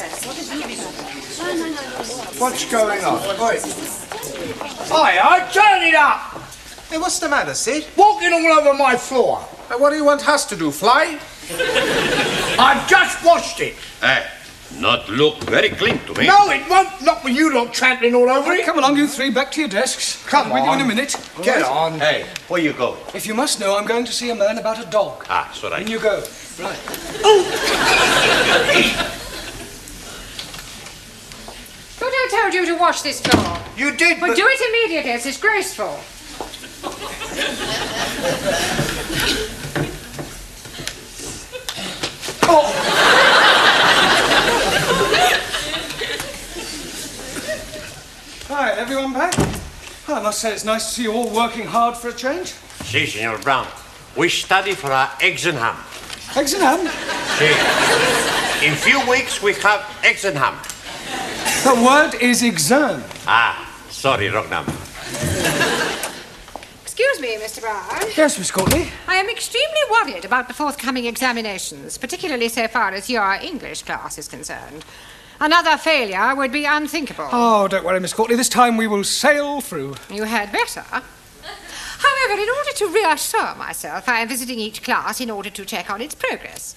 nonsense. What is he doing? What's going on? Wait. Hi, turn it up! Hey, what's the matter, Sid? Walking all over my floor. What do you want us to do, fly? I've just washed it. Hey, not look very clean to me. No, it won't. Not with you lot trampling all over it. Come along, you three, back to your desks. Come I'll be with you in on. a minute. Get on. Hey, where you go? If you must know, I'm going to see a man about a dog. Ah, it's all right. In you go. Right. But I told you to wash this floor. You did, But but... do it immediately. It's disgraceful. Hi, everyone back? I must say it's nice to see you all working hard for a change. Si, Senor Brown. We study for our exam. Eggs and ham. Si. In few weeks we have exam. The word is exam. Ah, sorry, wrong number. Excuse me, Mr. Brown. Yes, Miss Courtney. I am extremely worried about the forthcoming examinations, particularly so far as your English class is concerned. Another failure would be unthinkable. Oh, don't worry, Miss Courtney. This time we will sail through. You had better. However, in order to reassure myself, I am visiting each class in order to check on its progress.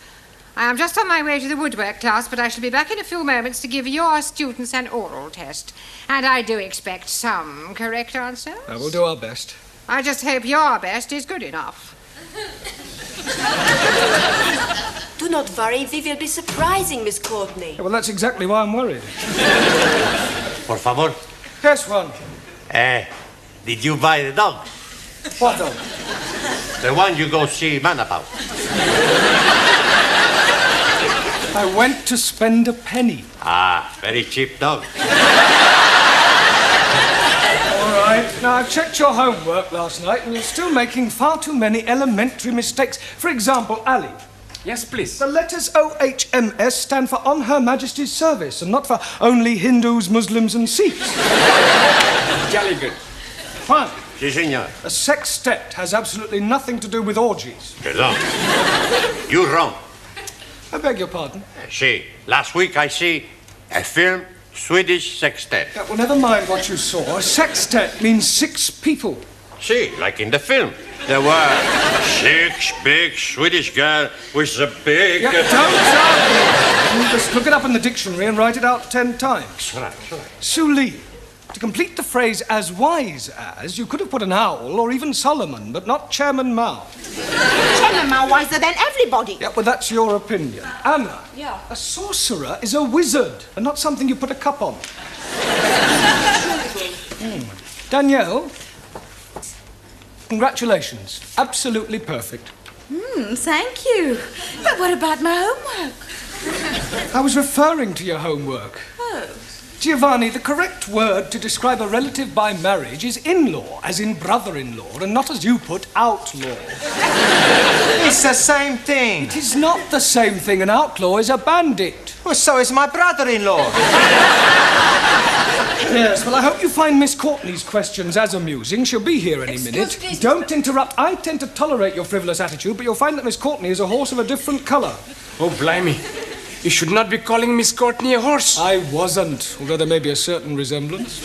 I am just on my way to the woodwork class, but I shall be back in a few moments to give your students an oral test. And I do expect some correct answers. I will do our best. I just hope your best is good enough. Do not worry, we will be surprising Miss Courtney. Yeah, well, that's exactly why I'm worried. Por favor. Yes, one. Did you buy the dog? What dog? The one you go see man about. I went to spend a penny. Ah, very cheap dog. All right. Now, I've checked your homework last night, and you're still making far too many elementary mistakes. For example, Ali. Yes, please. The letters OHMS stand for On Her Majesty's Service, and not for only Hindus, Muslims, and Sikhs. Jolly good. Fine. Si, senor. A sextet has absolutely nothing to do with orgies. Perdón. You wrong. I beg your pardon. Si, last week I see a film, Swedish sextet. Yeah, well, never mind what you saw. A sextet means 6 people. Si, like in the film. There were 6 big Swedish girls with a big... Yeah, don't argue. Just look it up in the dictionary and write it out 10 times. Sorry. Suli. To complete the phrase as wise as, you could have put an owl or even Solomon, but not Chairman Mao. Chairman Mao wiser than everybody. Yeah, well, that's your opinion. Anna. Yeah. A sorcerer is a wizard and not something you put a cup on. Danielle. Congratulations. Absolutely perfect. Thank you. But what about my homework? I was referring to your homework. Oh. Giovanni, the correct word to describe a relative by marriage is in-law, as in brother-in-law, and not as you put, outlaw. It's the same thing. It is not the same thing. An outlaw is a bandit. Well, so is my brother-in-law. Yes, well, I hope you find Miss Courtney's questions as amusing. She'll be here any minute. me. Don't interrupt. I tend to tolerate your frivolous attitude, but you'll find that Miss Courtney is a horse of a different colour. Oh, blimey. You should not be calling Miss Courtney a horse. I wasn't, although there may be a certain resemblance.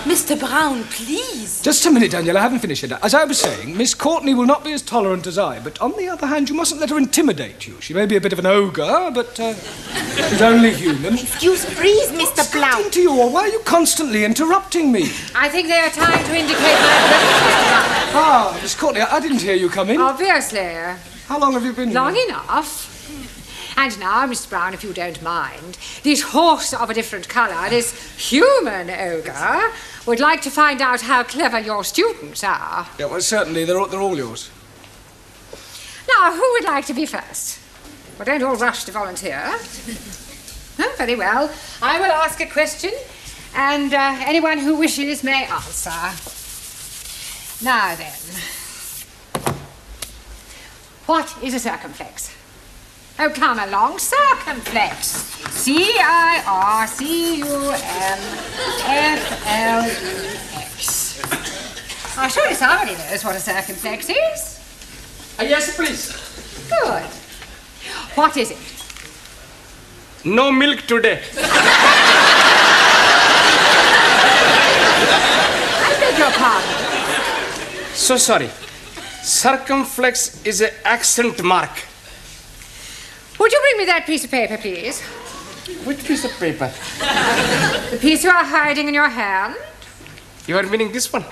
Mr. Brown, please. Just a minute, Danielle, I haven't finished yet. As I was saying, Miss Courtney will not be as tolerant as I, but on the other hand, you mustn't let her intimidate you. She may be a bit of an ogre, but she's only human. Excuse, please, Mr. Brown. Talking to you, or why are you constantly interrupting me? I think they are time to indicate my presence, Mr. Brown. Ah, Miss Courtney, I didn't hear you come in. Obviously. How long have you been Long here? enough. And now, Mr. Brown, if you don't mind, this horse of a different colour, this human ogre, would like to find out how clever your students are. Yeah, well, certainly, they're all yours. Now, who would like to be first? Well, don't all rush to volunteer. Oh, very well. I will ask a question, and anyone who wishes may answer. Now then, what is a circumflex? Oh, come along, circumflex. C-I-R-C-U-M-F-L-E-X. I'm sure somebody knows what a circumflex is. Yes, please. Good. What is it? no milk today. I beg your pardon. So sorry. Circumflex is an accent mark. Would you bring me that piece of paper, please? Which piece of paper? The piece you are hiding in your hand? You are meaning this one?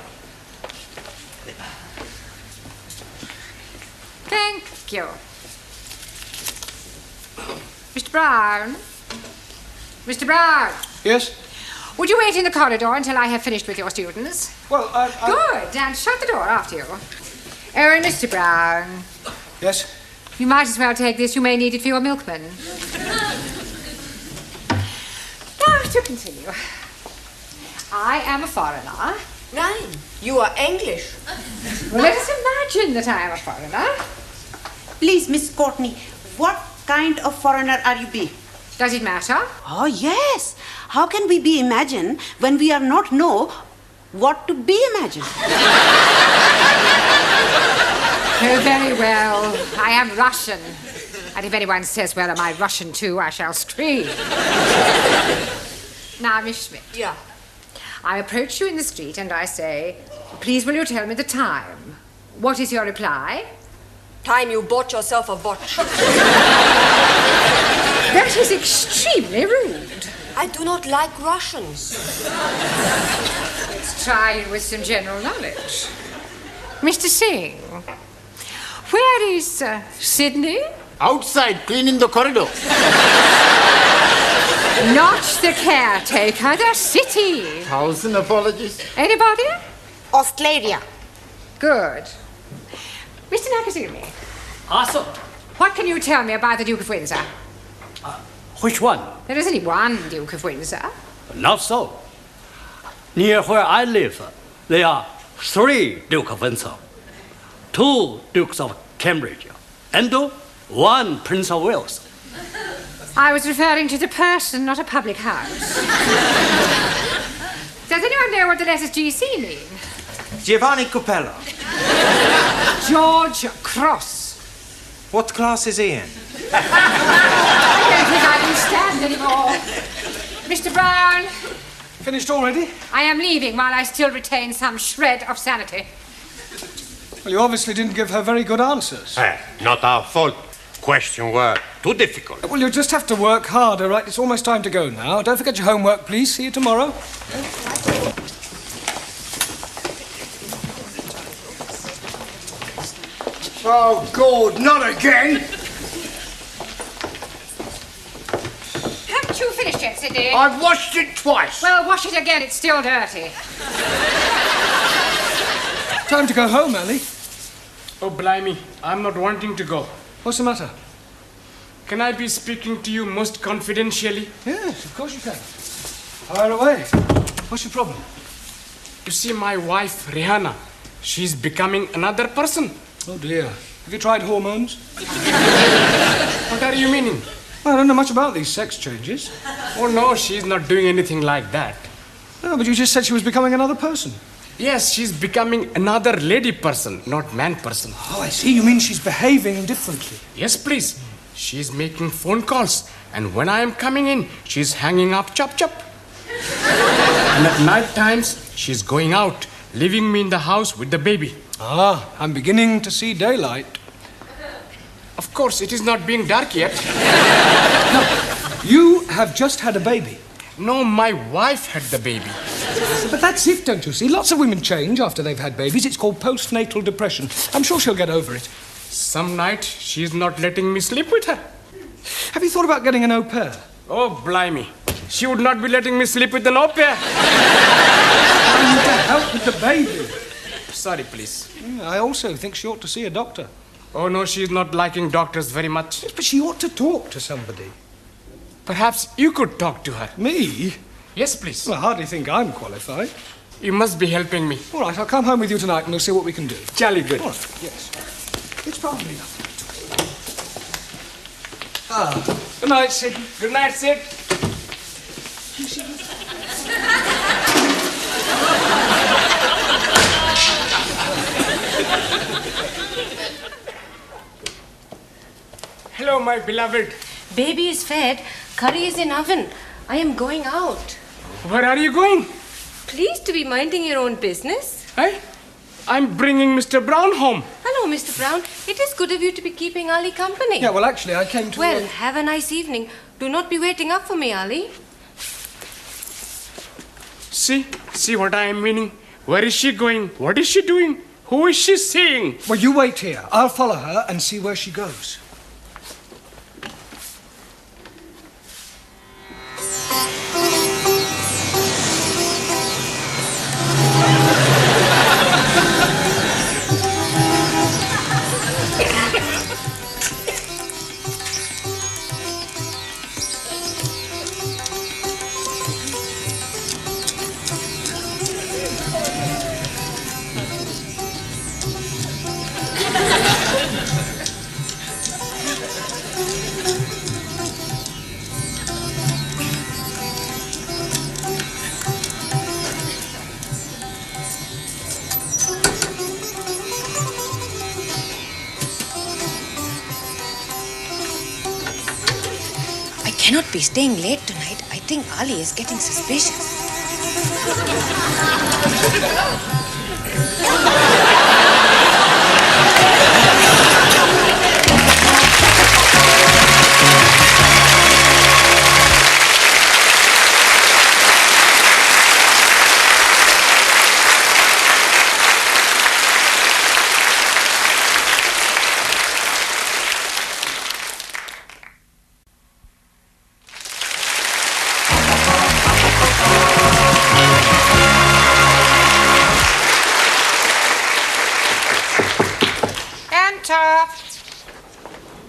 Thank you. Mr. Brown? Mr. Brown? Yes? Would you wait in the corridor until I have finished with your students? Well, Good, and shut the door after you. Oh, and Mr. Brown, Yes? you might as well take this. You may need it for your milkman. Now, to continue. I am a foreigner. Nein, you are English. Well, let us imagine that I am a foreigner. Please, Miss Courtney, what kind of foreigner are you be? Does it matter? Oh, yes. How can we be imagined when we are not know what to be imagined? Oh, very well. I am Russian. And if anyone says, well, am I Russian too, I shall scream. Now, Miss Schmidt. Yeah. I approach you in the street and I say, please will you tell me the time? What is your reply? Time you bought yourself a watch. That is extremely rude. I do not like Russians. Let's try it with some general knowledge. Mr. Singh, where is Sydney? Outside, cleaning the corridor. Not the caretaker, the city. 1,000 apologies. Anybody? Australia. Good. Mr. Nakazumi, Awesome. what can you tell me about the Duke of Windsor? Which one? There is only one Duke of Windsor. Not so. Near where I live, there are 3 Duke of Windsor, 2 Dukes of Cambridge, and 1 Prince of Wales. I was referring to the person, not a public house. Does anyone know what the letters GC mean? Giovanni Capello. George Cross. What class is he in? I don't think I can stand anymore. Mr. Brown, Finished already? I am leaving while I still retain some shred of sanity. Well, you obviously didn't give her very good answers. Not our fault. Questions were too difficult. Well, you'll just have to work harder, right? It's almost time to go now. Don't forget your homework, please. See you tomorrow. Oh, God, not again. Haven't you finished yet, Sidney? I've washed it twice. Well, wash it again. It's still dirty. Time to go home, Ellie. Oh, blimey, I'm not wanting to go. What's the matter? Can I be speaking to you most confidentially? Yes, of course you can. Fire away. What's your problem? You see, my wife, Rihanna, she's becoming another person. Oh, dear. Have you tried hormones? What are you meaning? Well, I don't know much about these sex changes. Oh, no, she's not doing anything like that. No, but you just said she was becoming another person. Yes, she's becoming another lady person, not man person. Oh, I see. You mean she's behaving differently. Yes, please. She's making phone calls, and when I am coming in, she's hanging up chop chop. And at night times, she's going out, leaving me in the house with the baby. Ah, I'm beginning to see daylight. Of course, it is not being dark yet. You have just had a baby. No, my wife had the baby. But that's it, don't you see? Lots of women change after they've had babies. It's called postnatal depression. I'm sure she'll get over it. Some night, she's not letting me sleep with her. Have you thought about getting an au pair? Oh, blimey. She would not be letting me sleep with an au pair. I need to help with the baby. Sorry, please. I also think she ought to see a doctor. Oh, no, she's not liking doctors very much. But she ought to talk to somebody. Perhaps you could talk to her. Me? Yes, please. Well, I hardly think I'm qualified. You must be helping me. All right, I'll come home with you tonight and we'll see what we can do. Jolly good. All right, yes. It's probably nothing. Good night, Sid. Good night, Sid. Hello, my beloved. Baby is fed. Curry is in oven. I am going out. Where are you going? Please to be minding your own business. Eh? I'm bringing Mr. Brown home. Hello, Mr. Brown. It is good of you to be keeping Ali company. Yeah, well, actually, I came to... Well, have a nice evening. Do not be waiting up for me, Ali. See what I am meaning? Where is she going? What is she doing? Who is she seeing? Well, you wait here. I'll follow her and see where she goes. I cannot be staying late tonight. I think Ali is getting suspicious.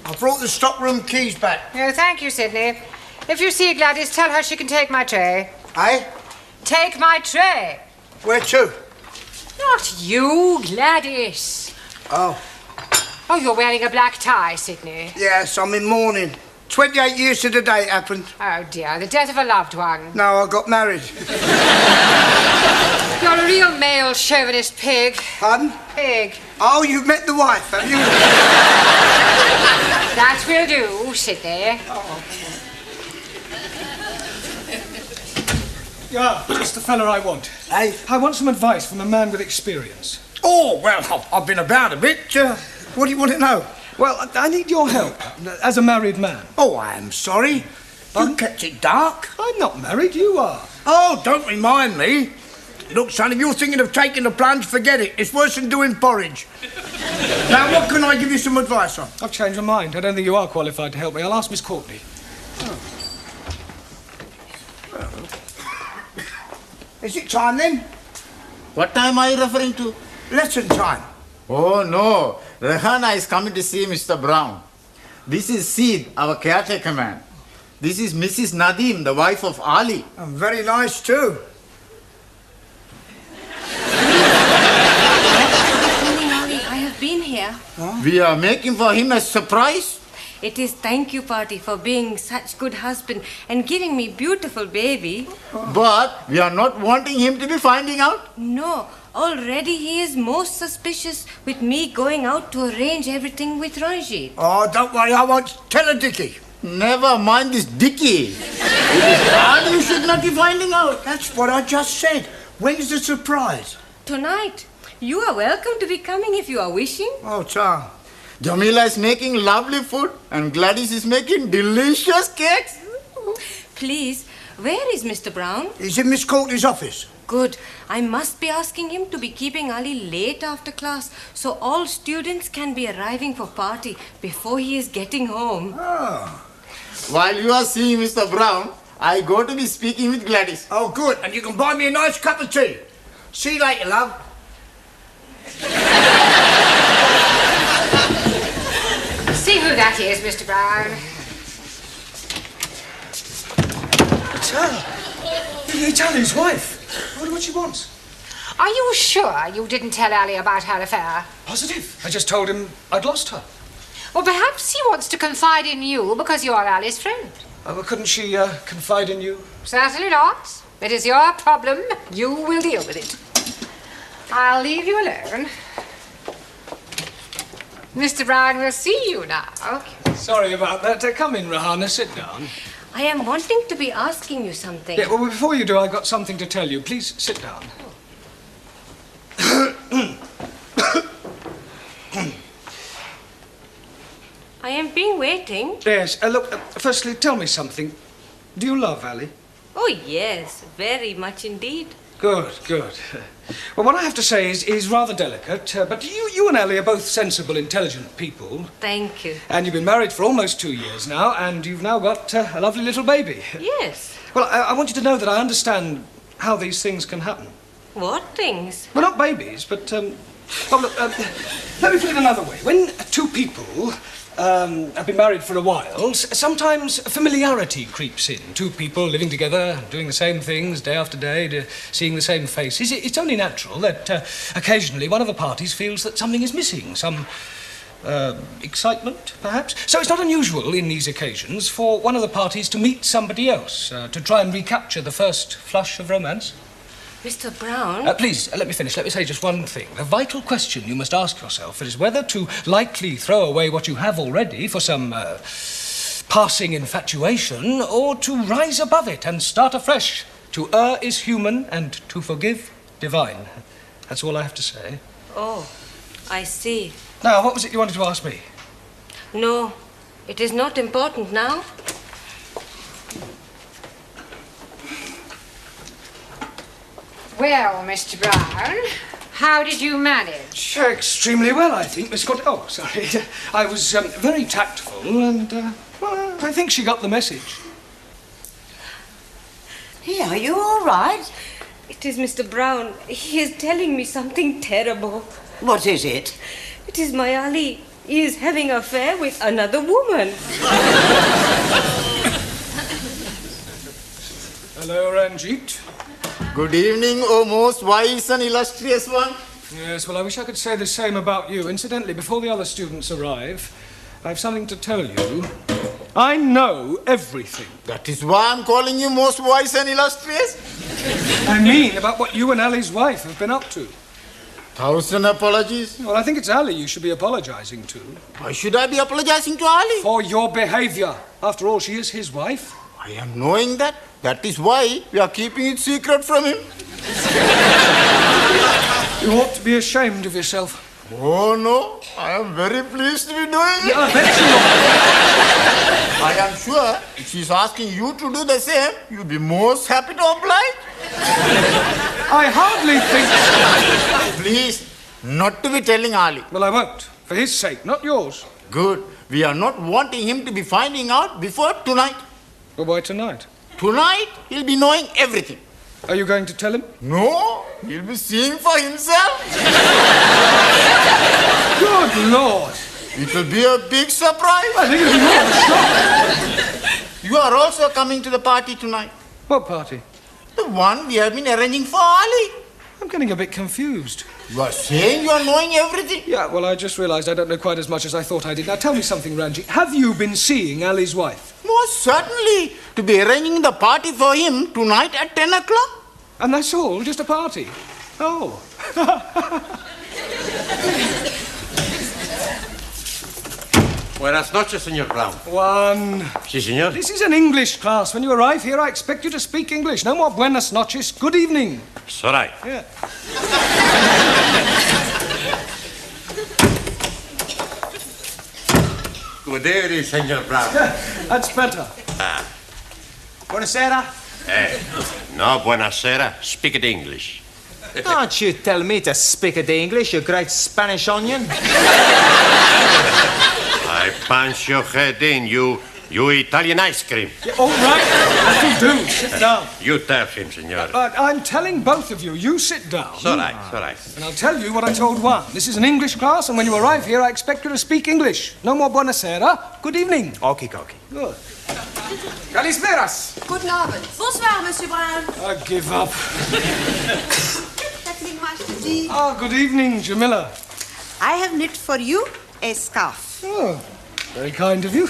I brought the stockroom keys back. No, thank you, Sydney. If you see Gladys, tell her she can take my tray. Eh? Take my tray. Where to? Not you, Gladys. Oh, Oh, you're wearing a black tie, Sydney. yes, I'm in mourning. 28 years to the day it happened. Oh, dear, the death of a loved one. No, I got married. You're a real male chauvinist pig. Pardon? Pig. Oh, you've met the wife, have you? That will do, Sydney. Yeah, just the fella I want. Eh? I want some advice from a man with experience. Oh, well, I've been about a bit. What do you want to know? Well, I need your help as a married man. Oh, I am sorry. You kept it dark. I'm not married, you are. Oh, don't remind me. Look, son, if you're thinking of taking the plunge, forget it. It's worse than doing porridge. Now, what can I give you some advice on? I've changed my mind. I don't think you are qualified to help me. I'll ask Miss Courtney. Is it time then? What time are you referring to? Lesson time. Oh no, Rehana is coming to see Mr. Brown. This is Sid, our caretaker man. This is Mrs. Nadim, the wife of Ali. And very nice too. Ali, I have been here. We are making for him a surprise. It is thank you party for being such good husband and giving me beautiful baby. But we are not wanting him to be finding out. No, already he is most suspicious with me going out to arrange everything with Ranjit. Oh, don't worry, I won't tell a Dickie. Never mind this Dickie. Ali should not be finding out. That's what I just said. When's the surprise? Tonight. You are welcome to be coming if you are wishing. Oh, Tom. Jamila is making lovely food and Gladys is making delicious cakes. Please, where is Mr. Brown? He's in Miss Courtney's office. Good. I must be asking him to be keeping Ali late after class so all students can be arriving for party before he is getting home. Oh. While you are seeing Mr. Brown, I go to be speaking with Gladys. Oh, good. And you can buy me a nice cup of tea. See you later, love. See who that is, Mr. Brown. It's Ali's wife. I wonder what she wants. Are you sure you didn't tell Ali about her affair? Positive. I just told him I'd lost her. Well, perhaps he wants to confide in you because you're Ali's friend. Well, couldn't she confide in you? Certainly not. It is your problem. You will deal with it. I'll leave you alone. Mr. Brown will see you now. Okay. Sorry about that. Come in, Rahana. Sit down. I am wanting to be asking you something. Yeah, well, before you do, I've got something to tell you. Please sit down. I am been waiting. Yes. Look, firstly, tell me something. Do you love Ali? Oh, yes, very much indeed. Good, good. Well, what I have to say is rather delicate, but you and Ali are both sensible, intelligent people. Thank you. And you've been married for almost 2 years now, and you've now got a lovely little baby. Yes. Well, I want you to know that I understand how these things can happen. What things? Well, not babies, but, well, look, let me put it another way. When two people have been married for a while, sometimes familiarity creeps in. Two people living together, doing the same things day after day, seeing the same faces. It's only natural that occasionally one of the parties feels that something is missing, some excitement, perhaps. So it's not unusual in these occasions for one of the parties to meet somebody else, to try and recapture the first flush of romance. Mr. Brown? Please, let me finish. Let me say just one thing. The vital question you must ask yourself is whether to lightly throw away what you have already for some passing infatuation, or to rise above it and start afresh. To err is human, and to forgive, divine. That's all I have to say. Oh, I see. Now, what was it you wanted to ask me? No, it is not important now. Well, Mr. Brown, how did you manage? Extremely well, I think, Miss Scott. Oh, sorry. I was very tactful, and, well, I think she got the message. Hey, are you all right? It is Mr. Brown. He is telling me something terrible. What is it? It is my Ali. He is having an affair with another woman. Hello, Ranjit. Good evening, O most wise and illustrious one. Yes, well, I wish I could say the same about you. Incidentally, before the other students arrive, I have something to tell you. I know everything. That is why I'm calling you most wise and illustrious. I mean about what you and Ali's wife have been up to. 1,000 apologies. Well, I think it's Ali you should be apologizing to. Why should I be apologizing to Ali? For your behavior. After all, she is his wife. I am knowing that. That is why we are keeping it secret from him. You ought to be ashamed of yourself. Oh, no. I am very pleased to be doing it. Yeah, I bet you are. I am sure if she's asking you to do the same, you'll be most happy to oblige. I hardly think so. Please, not to be telling Ali. Well, I won't. For his sake, not yours. Good. We are not wanting him to be finding out before tonight. Well, why tonight? Tonight, he'll be knowing everything. Are you going to tell him? No, he'll be seeing for himself. Good Lord. It will be a big surprise. I think it'll be more of a shock. You are also coming to the party tonight. What party? The one we have been arranging for Ali. I'm getting a bit confused. You are saying you are knowing everything? Yeah, well, I just realized I don't know quite as much as I thought I did. Now, tell me something, Ranjit. Have you been seeing Ali's wife? Most certainly. To be arranging the party for him tonight at 10 o'clock. And that's all? Just a party? Oh. Buenas noches, señor Brown. One. Sí, señor. This is an English class. When you arrive here, I expect you to speak English. No more buenas noches. Good evening. It's all right. Yeah. Good evening, señor Brown. That's better. Buonasera. No, buenasera. Speak it English. Don't you tell me to speak it English, you great Spanish onion. I punch your head in, you Italian ice cream. Yeah, all right. That'll do. Sit down. You tell him, senor. I'm telling both of you, you sit down. It's all right, it's all right. And I'll tell you what I told one. This is an English class, and when you arrive here, I expect you to speak English. No more buonasera. Good evening. Okie dokie. Good. Kalisperas. Guten Abend. Bonsoir, Monsieur Brown. I give up. Nothing much to see. Ah, good evening, Jamila. I have knit for you a scarf. Oh, very kind of you.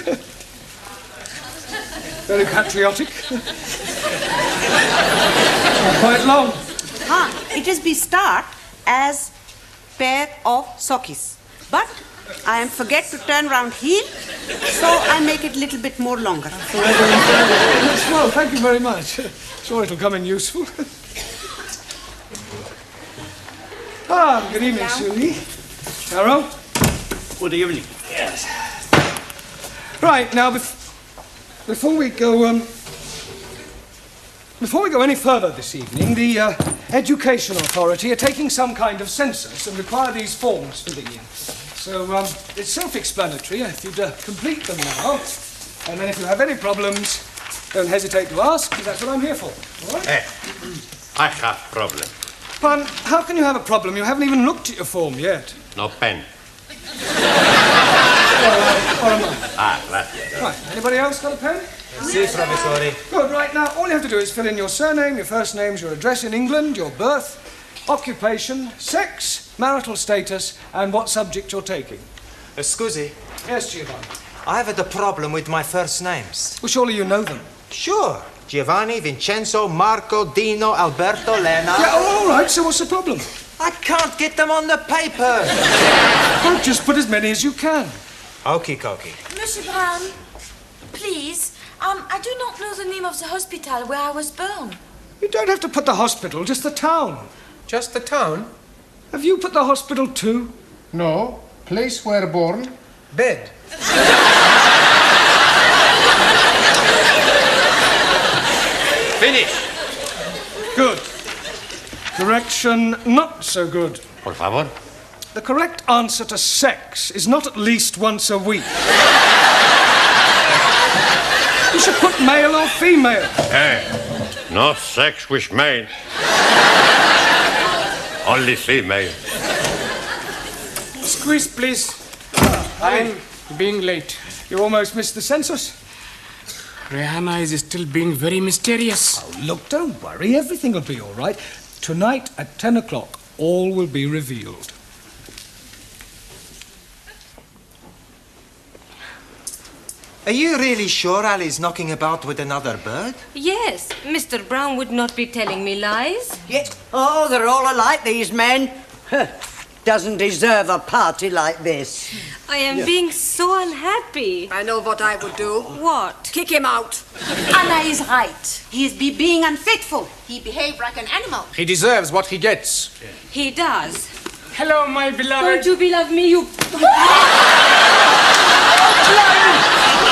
Very patriotic. Quite long. It is be start as pair of sockies. But I forget to turn round heel, so I make it a little bit more longer. Well, thank you very much. Sure it'll come in useful. Good evening, Susie. Carol? Good evening. Yes. Right, now, before we go any further this evening, the Education Authority are taking some kind of census and require these forms filling in. So, it's self-explanatory if you'd complete them now. And then if you have any problems, don't hesitate to ask, because that's what I'm here for. All right? I have problem. But how can you have a problem? You haven't even looked at your form yet. No pen. Right, anybody else got a pen? Si, professore. Good, right, now, all you have to do is fill in your surname, your first names, your address in England, your birth, occupation, sex, marital status, and what subject you're taking. Scusi, Yes, Giovanni. I have a problem with my first names. Well, surely you know them. Sure. Giovanni, Vincenzo, Marco, Dino, Alberto, Lena. Yeah, all right, so what's the problem? I can't get them on the paper. Well, just put as many as you can. Okie dokie. Monsieur Brown, please, I do not know the name of the hospital where I was born. You don't have to put the hospital, just the town. Just the town? Have you put the hospital too? No. Place where born? Bed. Finish. Good. Correction, not so good. Por favor. The correct answer to sex is not at least once a week. You should put male or female. No sex with male. Only female. Squeeze, please. I'm being late. You almost missed the census. Rihanna is still being very mysterious. Oh, look, don't worry. Everything will be all right. Tonight at 10 o'clock, all will be revealed. Are you really sure Ali's knocking about with another bird? Yes, Mr. Brown would not be telling me lies. Yeah. Oh, they're all alike, these men. Doesn't deserve a party like this. I am being so unhappy. I know what I would do. What? Kick him out. Anna is right. He is being unfaithful. He behaved like an animal. He deserves what he gets. He does. Hello, my beloved. Don't you beloved me, you...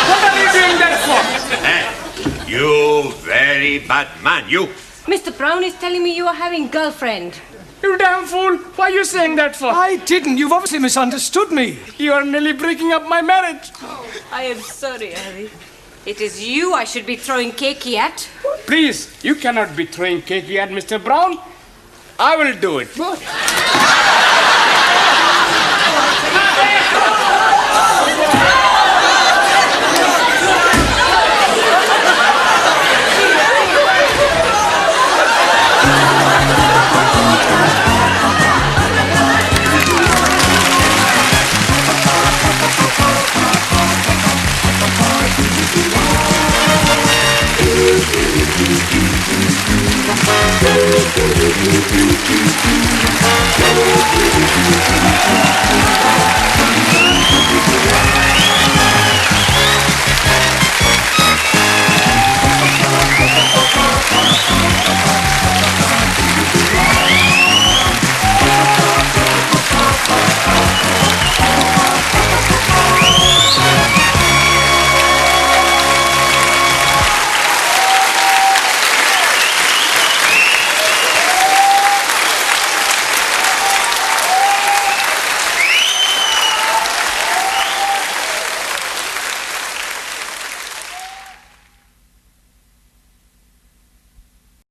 What are you doing that for? You very bad man, you. Mr. Brown is telling me you are having girlfriend. You damn fool. Why are you saying that for? I didn't. You've obviously misunderstood me. You are nearly breaking up my marriage. I am sorry, Ali. It is you I should be throwing cakey at. Please, you cannot be throwing cakey at Mr. Brown. I will do it.